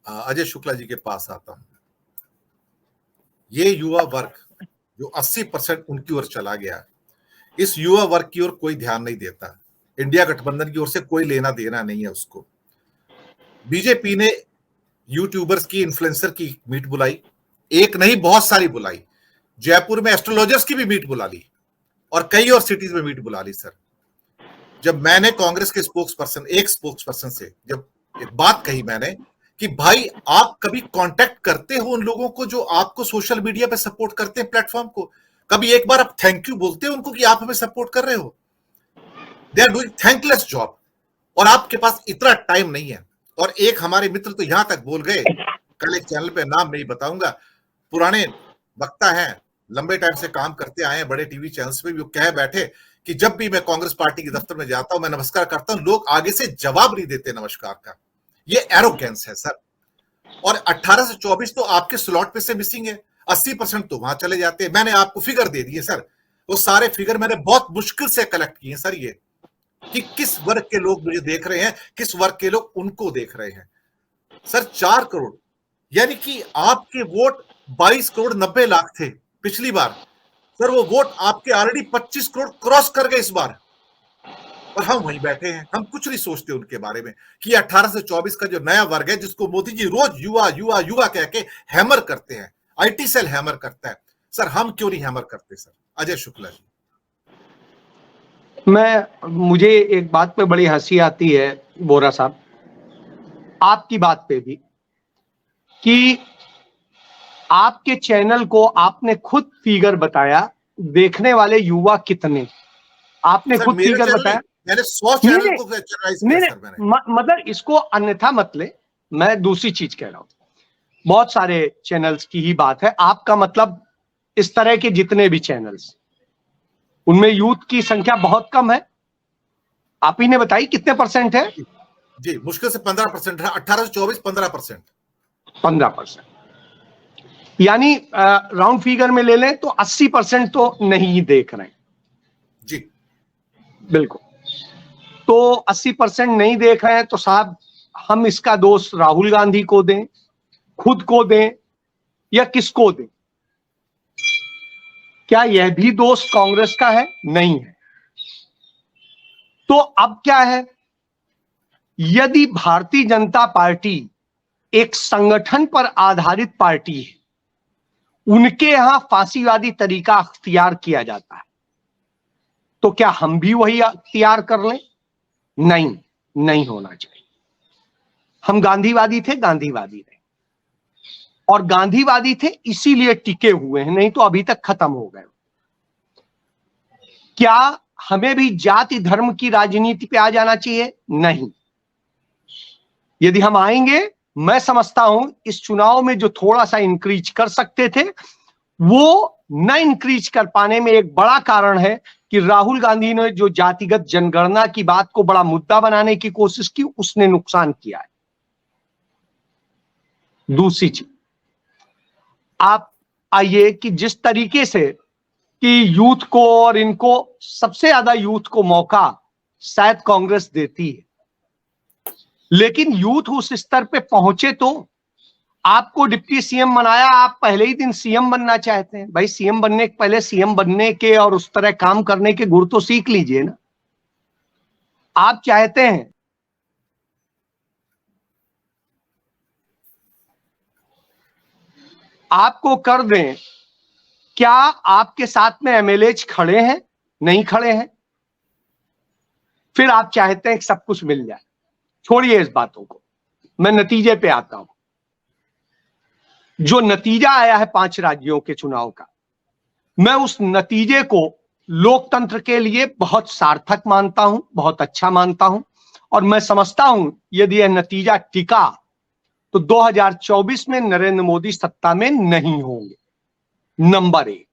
अजय शुक्ला जी के पास आता हूं। ये युवा वर्ग जो 80% उनकी ओर चला गया, इस युवा वर्ग की ओर कोई ध्यान नहीं देता। इंडिया गठबंधन की ओर से कोई लेना देना नहीं है उसको। बीजेपी ने यूट्यूबर्स की, इन्फ्लुएंसर की मीट बुलाई, एक नहीं बहुत सारी बुलाई। जयपुर में एस्ट्रोलॉजर्स की भी मीट बुला ली और कई और सिटीज में मीट बुला ली। सर, जब मैंने कांग्रेस के एक स्पोक्स पर्सन से जब एक बात कही मैंने कि भाई आप कभी कांटेक्ट करते हो उन लोगों को जो आपको सोशल मीडिया पे सपोर्ट करते हैं, प्लेटफॉर्म को, कभी एक बार आप थैंक यू बोलते हो उनको कि आप हमें सपोर्ट कर रहे हो? They are doing thankless job और आपके पास इतना टाइम नहीं है। और एक हमारे मित्र तो यहां तक बोल गए, कल एक चैनल पे, नाम नहीं बताऊंगा, पुराने वक्ता हैं, लंबे टाइम से काम करते आए हैं बड़े टीवी चैनल्स पे भी, वो कह बैठे कि जब भी मैं कांग्रेस पार्टी के दफ्तर में जाता हूं, मैं नमस्कार करता हूं, लोग आगे से जवाब नहीं देते नमस्कार का। ये एरोगेंस है सर। और 18 से 24 तो आपके स्लॉट पे से मिसिंग है, 80% तो वहां चले जाते हैं। मैंने आपको फिगर दे दिए सर, वो सारे फिगर मैंने बहुत मुश्किल से कलेक्ट किए सर, ये कि किस वर्ग के लोग मुझे देख रहे हैं, किस वर्ग के लोग उनको देख रहे हैं। सर 4 करोड़, यानी कि आपके वोट 22 करोड़ 90 लाख थे पिछली बार। सर वो वोट आपके ऑलरेडी 25 करोड़ क्रॉस कर गए इस बार, और हम वहीं बैठे हैं, हम कुछ नहीं सोचते उनके बारे में कि 18 से 24 का जो नया वर्ग है, जिसको मोदी जी रोज युवा युवा युवा कह के हैमर करते हैं, आईटी सेल हैमर करता है, सर हम क्यों नहीं हैमर करते? सर अजय शुक्ला जी, मुझे एक बात पे बड़ी हंसी आती है बोरा साहब, आपकी बात पे भी, कि आपके चैनल को आपने खुद फिगर बताया, देखने वाले युवा कितने, आपने खुद फिगर बताया। मैंने 100 चैनल को चैनलाइज किया सर मैंने। मतलब इसको अन्यथा मत ले, मैं दूसरी चीज कह रहा हूं। बहुत सारे चैनल्स की ही बात है, आपका मतलब इस तरह के जितने भी चैनल्स, उनमें यूथ की संख्या बहुत कम है। आप ही ने बताई कितने परसेंट है? जी मुश्किल से 15% है, 18 से 24 15%। 15%, यानी राउंड फिगर में ले लें तो 80% तो नहीं देख रहे हैं। जी बिल्कुल, तो 80% नहीं देख रहे हैं तो साहब हम इसका दोष राहुल गांधी को दें, खुद को दें, या किसको दें? क्या यह भी दोष कांग्रेस का है? नहीं है। तो अब क्या है, यदि भारतीय जनता पार्टी एक संगठन पर आधारित पार्टी है, उनके यहां फांसीवादी तरीका अख्तियार किया जाता है, तो क्या हम भी वही अख्तियार कर लें? नहीं, नहीं होना चाहिए। हम गांधीवादी थे, गांधीवादी रहे, और गांधीवादी थे इसीलिए टिके हुए हैं, नहीं तो अभी तक खत्म हो गए। क्या हमें भी जाति धर्म की राजनीति पे आ जाना चाहिए? नहीं। यदि हम आएंगे, मैं समझता हूं इस चुनाव में जो थोड़ा सा इंक्रीज कर सकते थे, वो न इंक्रीज कर पाने में एक बड़ा कारण है कि राहुल गांधी ने जो जातिगत जनगणना की बात को बड़ा मुद्दा बनाने की कोशिश की, उसने नुकसान किया है। दूसरी चीज, आप आइए कि जिस तरीके से कि यूथ को, और इनको सबसे ज्यादा यूथ को मौका शायद कांग्रेस देती है, लेकिन यूथ उस स्तर पे पहुंचे तो आपको डिप्टी सीएम बनाया, आप पहले ही दिन सीएम बनना चाहते हैं। भाई सीएम बनने के पहले सीएम बनने के और उस तरह काम करने के गुर तो सीख लीजिए ना। आप चाहते हैं आपको कर दें, क्या आपके साथ में एमएलए खड़े हैं? नहीं खड़े हैं। फिर आप चाहते हैं कि सब कुछ मिल जाए। छोड़िए इस बातों को, मैं नतीजे पे आता हूं। जो नतीजा आया है 5 राज्यों के चुनाव का, मैं उस नतीजे को लोकतंत्र के लिए बहुत सार्थक मानता हूं, बहुत अच्छा मानता हूं, और मैं समझता हूं यदि यह नतीजा टिका तो 2024 में नरेंद्र मोदी सत्ता में नहीं होंगे। नंबर 1,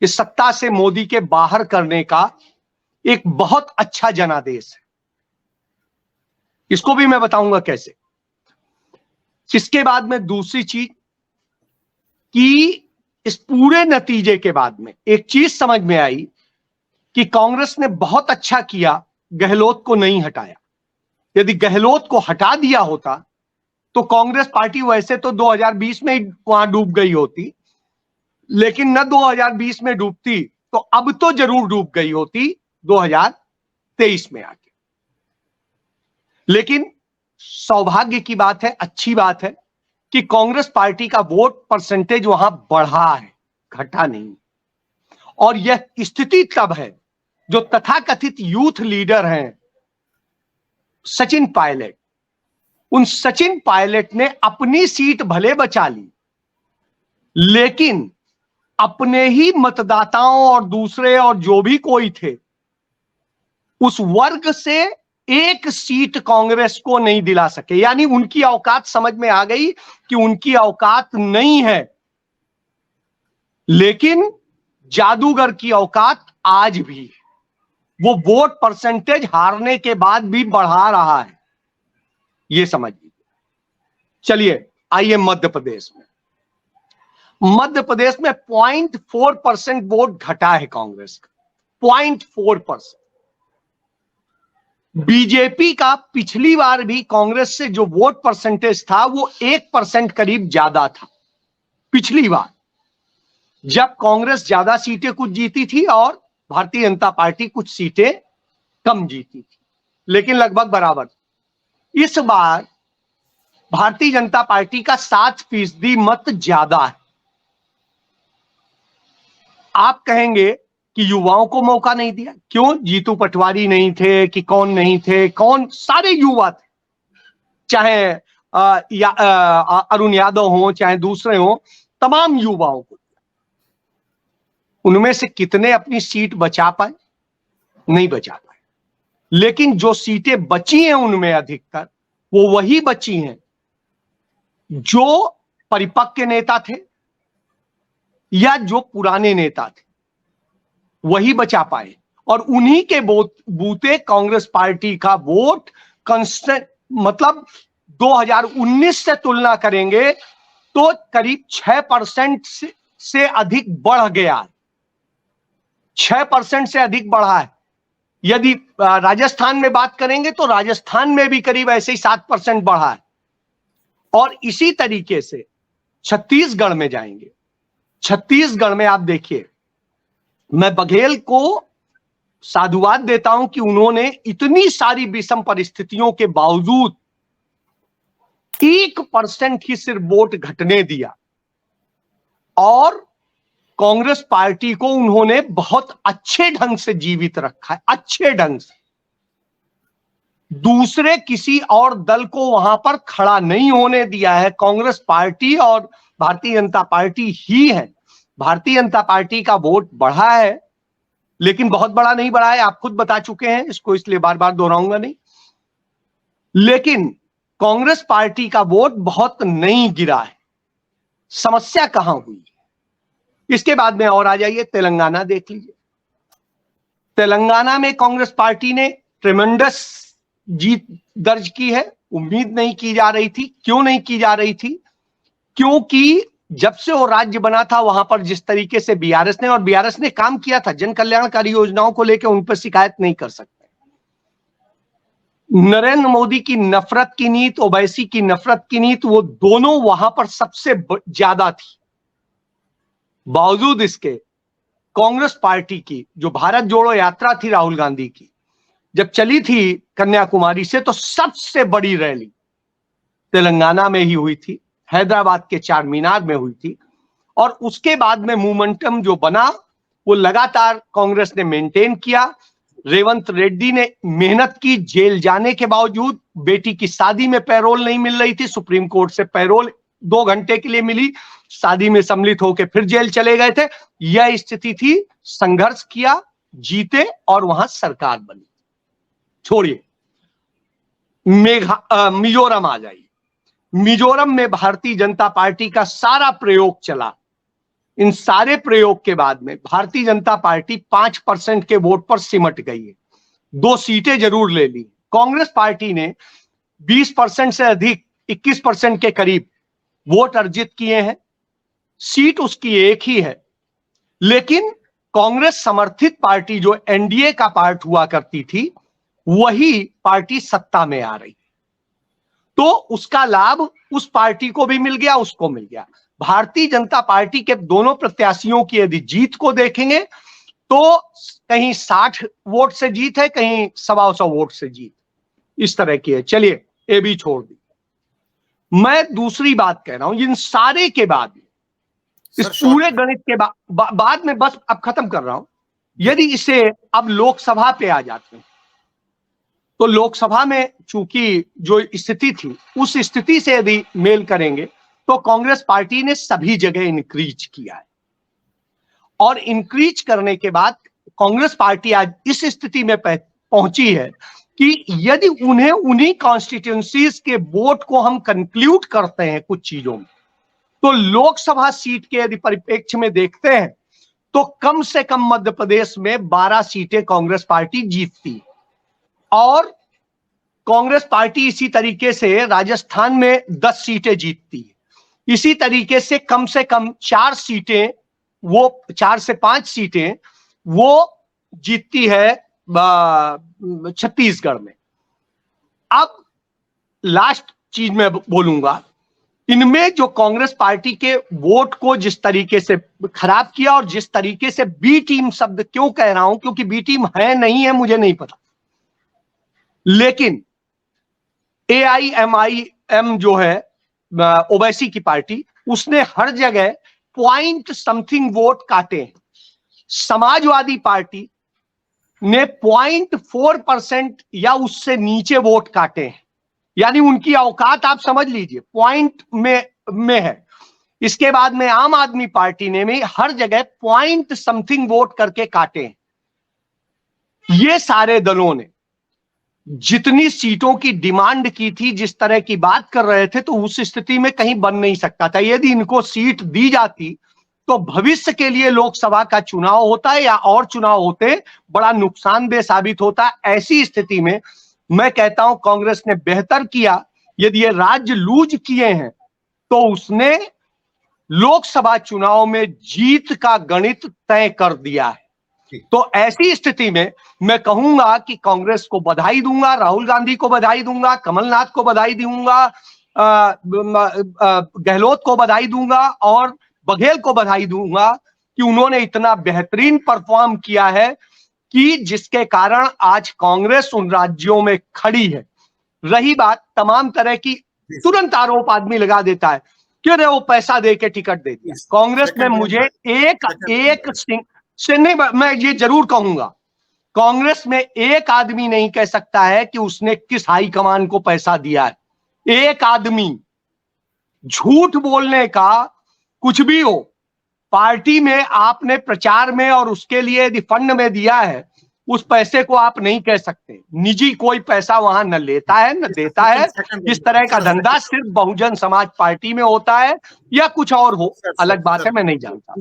इस सत्ता से मोदी के बाहर करने का एक बहुत अच्छा जनादेश है। इसको भी मैं बताऊंगा कैसे। इसके बाद में दूसरी चीज, कि इस पूरे नतीजे के बाद में एक चीज समझ में आई कि कांग्रेस ने बहुत अच्छा किया, गहलोत को नहीं हटाया। यदि गहलोत को हटा दिया होता तो कांग्रेस पार्टी वैसे तो 2020 में ही वहां डूब गई होती, लेकिन न 2020 में डूबती तो अब तो जरूर डूब गई होती 2023 में आके। लेकिन सौभाग्य की बात है, अच्छी बात है कि कांग्रेस पार्टी का वोट परसेंटेज वहां बढ़ा है, घटा नहीं। और यह स्थिति तब है जो तथाकथित यूथ लीडर हैं सचिन पायलट, उन सचिन पायलट ने अपनी सीट भले बचा ली, लेकिन अपने ही मतदाताओं और दूसरे और जो भी कोई थे उस वर्ग से एक सीट कांग्रेस को नहीं दिला सके। यानी उनकी औकात समझ में आ गई कि उनकी औकात नहीं है, लेकिन जादूगर की औकात आज भी है। वो वोट परसेंटेज हारने के बाद भी बढ़ा रहा है, ये समझ लीजिए। चलिए आइए मध्य प्रदेश में। मध्य प्रदेश में 0.4% वोट घटा है कांग्रेस का, 0.4%। बीजेपी का पिछली बार भी कांग्रेस से जो वोट परसेंटेज था वो 1% करीब ज्यादा था। पिछली बार जब कांग्रेस ज्यादा सीटें कुछ जीती थी और भारतीय जनता पार्टी कुछ सीटें कम जीती थी, लेकिन लगभग बराबर। इस बार भारतीय जनता पार्टी का 7% मत ज्यादा है। आप कहेंगे कि युवाओं को मौका नहीं दिया, क्यों? जीतू पटवारी नहीं थे कि कौन नहीं थे, कौन, सारे युवा थे, चाहे अरुण यादव हो चाहे दूसरे हो, तमाम युवाओं को। उनमें से कितने अपनी सीट बचा पाए? नहीं बचा पाए। लेकिन जो सीटें बची हैं उनमें अधिकतर वो वही बची हैं जो परिपक्व नेता थे या जो पुराने नेता थे, वही बचा पाए। और उन्हीं के बूते कांग्रेस पार्टी का वोट कंस्टेंट, मतलब 2019 से तुलना करेंगे तो करीब 6% से अधिक बढ़ गया है, 6% से अधिक बढ़ा है। यदि राजस्थान में बात करेंगे तो राजस्थान में भी करीब ऐसे ही 7% बढ़ा है। और इसी तरीके से छत्तीसगढ़ में जाएंगे। छत्तीसगढ़ में आप देखिए, मैं बघेल को साधुवाद देता हूं कि उन्होंने इतनी सारी विषम परिस्थितियों के बावजूद 1% ही सिर्फ वोट घटने दिया और कांग्रेस पार्टी को उन्होंने बहुत अच्छे ढंग से जीवित रखा है, अच्छे ढंग से। दूसरे किसी और दल को वहां पर खड़ा नहीं होने दिया है। कांग्रेस पार्टी और भारतीय जनता पार्टी ही है। भारतीय जनता पार्टी का वोट बढ़ा है, लेकिन बहुत बड़ा नहीं बढ़ा है, आप खुद बता चुके हैं इसको, इसलिए बार बार दोहराऊंगा नहीं। लेकिन कांग्रेस पार्टी का वोट बहुत नहीं गिरा है। समस्या कहां हुई? इसके बाद में और आ जाइए, तेलंगाना देख लीजिए। तेलंगाना में कांग्रेस पार्टी ने ट्रेमेंडस जीत दर्ज की है। उम्मीद नहीं की जा रही थी। क्यों नहीं की जा रही थी? क्योंकि जब से वो राज्य बना था वहां पर जिस तरीके से बीआरएस ने काम किया था, जन कल्याणकारी योजनाओं को लेकर उन पर शिकायत नहीं कर सकते। नरेंद्र मोदी की नफरत की नीति, ओवैसी की नफरत की नीति, वो दोनों वहां पर सबसे ज्यादा थी। बावजूद इसके कांग्रेस पार्टी की जो भारत जोड़ो यात्रा थी राहुल गांधी की, जब चली थी कन्याकुमारी से, तो सबसे बड़ी रैली तेलंगाना में ही हुई थी, हैदराबाद के चार मीनार में हुई थी। और उसके बाद में मोमेंटम जो बना वो लगातार कांग्रेस ने मेंटेन किया। रेवंत रेड्डी ने मेहनत की, जेल जाने के बावजूद। बेटी की शादी में पैरोल नहीं मिल रही थी, सुप्रीम कोर्ट से पैरोल 2 घंटे के लिए मिली, शादी में सम्मिलित होकर फिर जेल चले गए थे। यह स्थिति थी। संघर्ष किया, जीते और वहां सरकार बनी। छोड़िए, मिजोरम आ जाइए। मिजोरम में भारतीय जनता पार्टी का सारा प्रयोग चला। इन सारे प्रयोग के बाद में भारतीय जनता पार्टी 5% के वोट पर सिमट गई है। 2 सीटें जरूर ले ली। कांग्रेस पार्टी ने 20% से अधिक, 21% के करीब वोट अर्जित किए हैं। सीट उसकी एक ही है, लेकिन कांग्रेस समर्थित पार्टी जो एनडीए का पार्ट हुआ करती थी, वही पार्टी सत्ता में आ रही। तो उसका लाभ उस पार्टी को भी मिल गया, उसको मिल गया। भारतीय जनता पार्टी के दोनों प्रत्याशियों की यदि जीत को देखेंगे तो कहीं 60 वोट से जीत है, कहीं 125 वोट से जीत, इस तरह की है। चलिए ये भी छोड़ दी। मैं दूसरी बात कह रहा हूं, इन सारे के बाद, इस पूरे गणित के बाद में बस अब खत्म कर रहा हूं। यदि इसे अब लोकसभा पे आ जाते हैं तो लोकसभा में चूंकि जो स्थिति थी उस स्थिति से यदि मेल करेंगे तो कांग्रेस पार्टी ने सभी जगह इंक्रीज किया है, और इंक्रीज करने के बाद कांग्रेस पार्टी आज इस स्थिति में पहुंची है कि यदि उन्हें उन्हीं कॉन्स्टिट्यूंसीज के वोट को हम कंक्लूड करते हैं कुछ चीजों में, तो लोकसभा सीट के यदि परिप्रेक्ष्य में देखते हैं तो कम से कम मध्य प्रदेश में 12 सीटें कांग्रेस पार्टी जीतती, और कांग्रेस पार्टी इसी तरीके से राजस्थान में 10 सीटें जीतती है। इसी तरीके से कम 4 सीटें, वो 4 से 5 सीटें वो जीतती है छत्तीसगढ़ में। अब लास्ट चीज मैं बोलूंगा, इनमें जो कांग्रेस पार्टी के वोट को जिस तरीके से खराब किया, और जिस तरीके से बी टीम शब्द क्यों कह रहा हूं, क्योंकि बी टीम है नहीं है मुझे नहीं पता, लेकिन AIMIM जो है ओवैसी की पार्टी, उसने हर जगह पॉइंट समथिंग वोट काटे हैं। समाजवादी पार्टी ने 0.4% या उससे नीचे वोट काटे हैं, यानी उनकी औकात आप समझ लीजिए पॉइंट में है। इसके बाद में आम आदमी पार्टी ने भी हर जगह पॉइंट समथिंग वोट करके काटे हैं। ये सारे दलों ने जितनी सीटों की डिमांड की थी, जिस तरह की बात कर रहे थे, तो उस स्थिति में कहीं बन नहीं सकता था। यदि इनको सीट दी जाती तो भविष्य के लिए लोकसभा का चुनाव होता है या और चुनाव होते, बड़ा नुकसानदेह साबित होता। ऐसी स्थिति में मैं कहता हूं कांग्रेस ने बेहतर किया। यदि ये राज्य लूज किए हैं तो उसने लोकसभा चुनाव में जीत का गणित तय कर दिया है। तो ऐसी स्थिति में मैं कहूंगा कि कांग्रेस को बधाई दूंगा, राहुल गांधी को बधाई दूंगा, कमलनाथ को बधाई दूंगा, गहलोत को बधाई दूंगा और बघेल को बधाई दूंगा कि उन्होंने इतना बेहतरीन परफॉर्म किया है कि जिसके कारण आज कांग्रेस उन राज्यों में खड़ी है। रही बात तमाम तरह की, तुरंत आरोप आदमी लगा देता है कि अरे वो पैसा दे के टिकट दे दिया। कांग्रेस में मुझे एक से नहीं, मैं ये जरूर कहूंगा, कांग्रेस में एक आदमी नहीं कह सकता है कि उसने किस हाईकमान को पैसा दिया है। एक आदमी झूठ बोलने का कुछ भी हो, पार्टी में आपने प्रचार में और उसके लिए यदि फंड में दिया है, उस पैसे को आप नहीं कह सकते। निजी कोई पैसा वहां न लेता है न देता है। इस तरह का धंधा सिर्फ बहुजन समाज पार्टी में होता है, या कुछ और हो अलग बात है, मैं नहीं जानता।